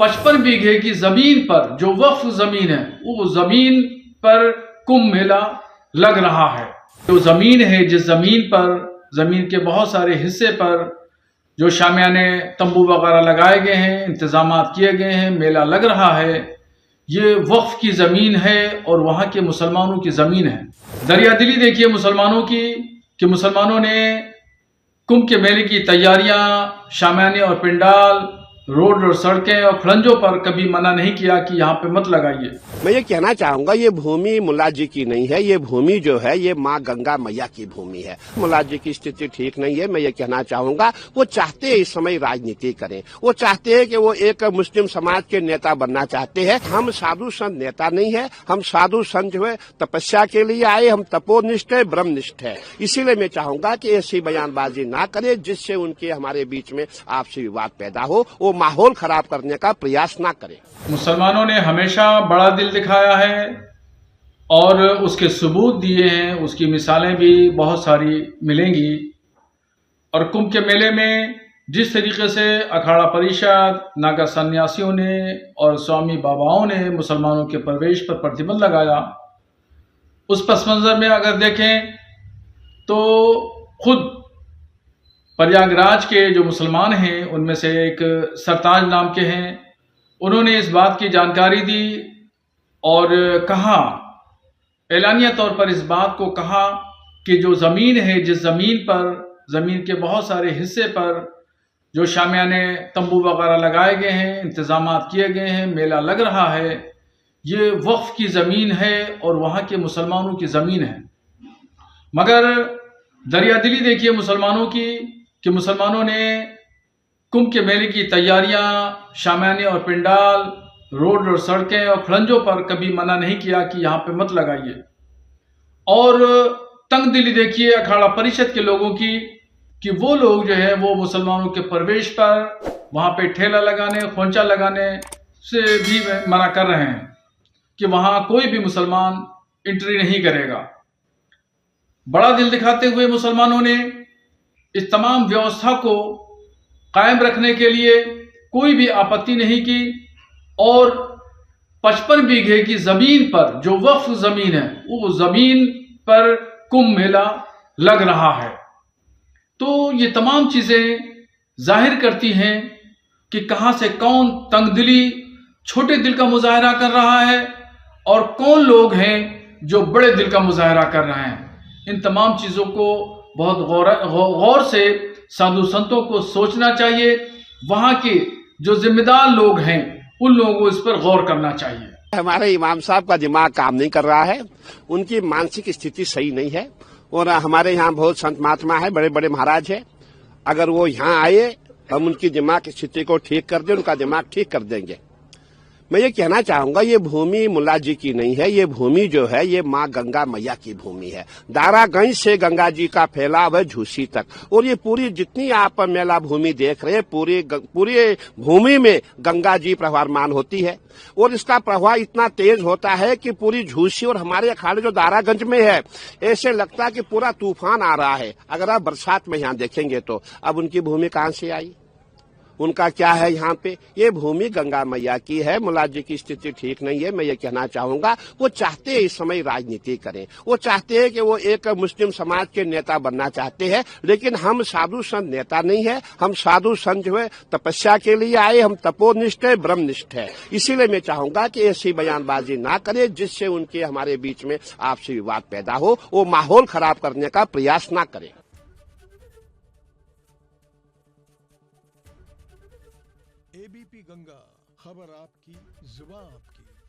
55 बीघे की जमीन पर जो वक्फ जमीन है, वो जमीन पर कुंभ मेला लग रहा है। जो जमीन है, जिस जमीन पर, जमीन के बहुत सारे हिस्से पर जो शामियाने तंबू वगैरह लगाए गए हैं, इंतजाम किए गए हैं, मेला लग रहा है, ये वक्फ की जमीन है और वहां के मुसलमानों की जमीन है। दरिया दिली देखिए मुसलमानों की, कि मुसलमानों ने कुंभ के मेले की तैयारियां, शामियाने और पिंडाल, रोड और सड़कें और खड़ंजों पर कभी मना नहीं किया कि यहाँ पे मत लगाइए। मैं ये कहना चाहूंगा, ये भूमि मुल्ला जी की नहीं है, ये भूमि जो है ये माँ गंगा मैया की भूमि है। मुल्ला जी की स्थिति ठीक नहीं है। मैं ये कहना चाहूंगा, वो चाहते हैं इस समय राजनीति करें, वो चाहते हैं कि वो एक मुस्लिम समाज के नेता बनना चाहते हैं। हम साधु संत नेता नहीं है, हम साधु संत जो है तपस्या के लिए आए, हम तपोनिष्ठ है, ब्रह्मनिष्ठ है। इसीलिए मैं चाहूंगा कि ऐसी बयानबाजी ना करे जिससे उनके हमारे बीच में आपसी विवाद पैदा हो, वो माहौल खराब करने का प्रयास ना करें। मुसलमानों ने हमेशा बड़ा दिल दिखाया है और उसके सबूत दिए हैं, उसकी मिसालें भी बहुत सारी मिलेंगी। और कुंभ के मेले में जिस तरीके से अखाड़ा परिषद, नागा सन्यासियों ने और स्वामी बाबाओं ने मुसलमानों के प्रवेश पर प्रतिबंध लगाया, उस पस मंजर में अगर देखें तो खुद प्रयागराज के जो मुसलमान हैं, उनमें से एक सरताज नाम के हैं, उन्होंने इस बात की जानकारी दी और कहा, एलानिया तौर पर इस बात को कहा कि जो ज़मीन है, जिस ज़मीन पर, ज़मीन के बहुत सारे हिस्से पर जो शामियाने तंबू वगैरह लगाए गए हैं, इंतजाम किए गए हैं, मेला लग रहा है, ये वक्फ की ज़मीन है और वहाँ के मुसलमानों की ज़मीन है। मगर दरिया दिली देखिए मुसलमानों की, कि मुसलमानों ने कुंभ के मेले की तैयारियां, शामियाने और पिंडाल, रोड और सड़कें और खड़ंजों पर कभी मना नहीं किया कि यहाँ पे मत लगाइए। और तंग दिली देखिए अखाड़ा परिषद के लोगों की, कि वो लोग जो है वो मुसलमानों के प्रवेश पर वहाँ पे ठेला लगाने, खोंचा लगाने से भी मना कर रहे हैं कि वहाँ कोई भी मुसलमान एंट्री नहीं करेगा। बड़ा दिल दिखाते हुए मुसलमानों ने इस तमाम व्यवस्था को कायम रखने के लिए कोई भी आपत्ति नहीं की और 55 बीघे की जमीन पर जो वक्फ जमीन है, वो जमीन पर कुंभ मेला लग रहा है। तो ये तमाम चीजें जाहिर करती हैं कि कहां से कौन तंगदिली, छोटे दिल का मुजाहरा कर रहा है और कौन लोग हैं जो बड़े दिल का मुजाहरा कर रहे हैं। इन तमाम चीजों को बहुत गौर से साधु संतों को सोचना चाहिए। वहां के जो जिम्मेदार लोग हैं, उन लोगों को इस पर गौर करना चाहिए। हमारे इमाम साहब का दिमाग काम नहीं कर रहा है, उनकी मानसिक स्थिति सही नहीं है। और हमारे यहाँ बहुत संत महात्मा है, बड़े बड़े महाराज है, अगर वो यहाँ आए हम उनकी दिमाग की स्थिति को ठीक कर दें, उनका दिमाग ठीक कर देंगे। मैं ये कहना चाहूंगा, ये भूमि मुल्ला जी की नहीं है, ये भूमि जो है ये माँ गंगा मैया की भूमि है। दारागंज से गंगा जी का फैलाव है झूसी तक, और ये पूरी जितनी आप मेला भूमि देख रहे हैं, पूरी भूमि में गंगा जी प्रवाहमान होती है और इसका प्रवाह इतना तेज होता है कि पूरी झूसी और हमारे अखाड़े जो दारागंज में है, ऐसे लगता है कि पूरा तूफान आ रहा है। अगर आप बरसात में यहाँ देखेंगे तो अब उनकी भूमि कहाँ से आई, उनका क्या है यहाँ पे? ये भूमि गंगा मैया की है। मुल्ला जी की स्थिति ठीक नहीं है। मैं ये कहना चाहूंगा, वो चाहते हैं इस समय राजनीति करें, वो चाहते हैं कि वो एक मुस्लिम समाज के नेता बनना चाहते हैं। लेकिन हम साधु संत नेता नहीं है, हम साधु संत जो है तपस्या के लिए आए, हम तपोनिष्ठ है, ब्रह्मनिष्ठ है। इसीलिए मैं चाहूंगा कि ऐसी बयानबाजी ना करे जिससे उनके हमारे बीच में आपसी विवाद पैदा हो, वो माहौल खराब करने का प्रयास ना करें। एबीपी गंगा, खबर आपकी, जुबान आपकी।